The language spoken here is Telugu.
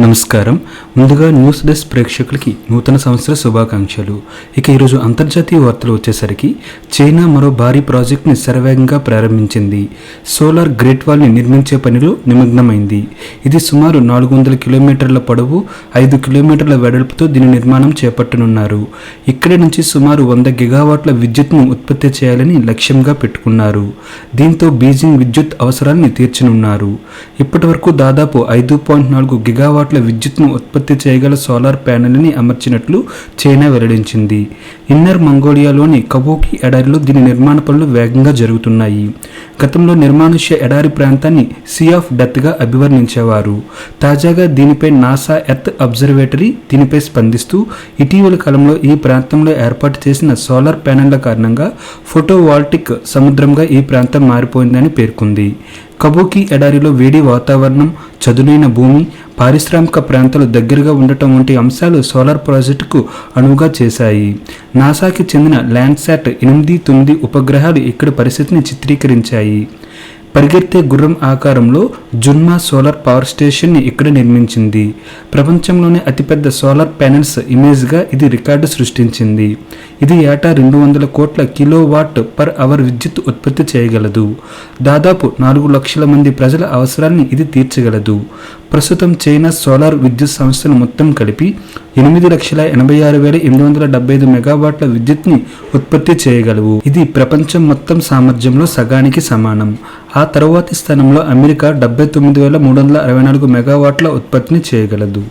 నమస్కారం. ముందుగా న్యూస్ డెస్క్ ప్రేక్షకులకి నూతన సంవత్సర శుభాకాంక్షలు. ఇక ఈరోజు అంతర్జాతీయ వార్తలు వచ్చేసరికి చైనా మరో భారీ ప్రాజెక్ట్ని శరవేగంగా ప్రారంభించింది. సోలార్ గ్రేట్ వాల్ని నిర్మించే పనిలో నిమగ్నమైంది. ఇది సుమారు 400 కిలోమీటర్ల పొడవు, 5 కిలోమీటర్ల వెడల్పుతో దీని నిర్మాణం చేపట్టనున్నారు. ఇక్కడి నుంచి సుమారు 100 గిగావాట్ల విద్యుత్ను ఉత్పత్తి చేయాలని లక్ష్యంగా పెట్టుకున్నారు. దీంతో బీజింగ్ విద్యుత్ అవసరాన్ని తీర్చనున్నారు. ఇప్పటి వరకు దాదాపు 5.4 గిగావాట్ల విద్యుత్ను ఉత్పత్తి చేయగల సోలార్ ప్యానెల్ని అమర్చినట్లు చైనా వెల్లడించింది. ఇన్నర్ మంగోలియాలోని కబూకి ఎడారిలో దీని నిర్మాణ పనులు వేగంగా జరుగుతున్నాయి. గతంలో నిర్మానుష్య ఎడారి ప్రాంతాన్ని సీ ఆఫ్ డెత్గా అభివర్ణించేవారు. తాజాగా దీనిపై నాసా ఎర్త్ అబ్జర్వేటరీ దీనిపై స్పందిస్తూ ఇటీవల కాలంలో ఈ ప్రాంతంలో ఏర్పాటు చేసిన సోలార్ ప్యానెళ్ల కారణంగా ఫోటోవాల్టిక్ సముద్రంగా ఈ ప్రాంతం మారిపోయిందని పేర్కొంది. కబూకి ఎడారిలో వేడి వాతావరణం, చదునైన భూమి, పారిశ్రామిక ప్రాంతాలు దగ్గరగా ఉండటం వంటి అంశాలు సోలార్ ప్రాజెక్టుకు అనువుగా చేశాయి. నాసాకి చెందిన ల్యాండ్శాట్ 8-9 ఉపగ్రహాలు ఇక్కడి పరిస్థితిని చిత్రీకరించాయి. పరిగెత్తే గుర్రం ఆకారంలో జున్మా సోలార్ పవర్ స్టేషన్ని ఇక్కడ నిర్మించింది. ప్రపంచంలోనే అతిపెద్ద సోలార్ ప్యానెల్స్ ఇమేజ్గా ఇది రికార్డు సృష్టించింది. ఇది ఏటా 200 కోట్ల కిలోవాట్ పర్ అవర్ విద్యుత్ ఉత్పత్తి చేయగలదు. దాదాపు 4 లక్షల మంది ప్రజల అవసరాన్ని ఇది తీర్చగలదు. ప్రస్తుతం చైనా సోలార్ విద్యుత్ సంస్థలు మొత్తం కలిపి 8,86,875 మెగావాట్ల విద్యుత్ని ఉత్పత్తి చేయగలవు. ఇది ప్రపంచం మొత్తం సామర్థ్యంలో సగానికి సమానం. ఆ తరువాతి స్థానంలో అమెరికా 79,364 మెగావాట్ల ఉత్పత్తిని చేయగలదు.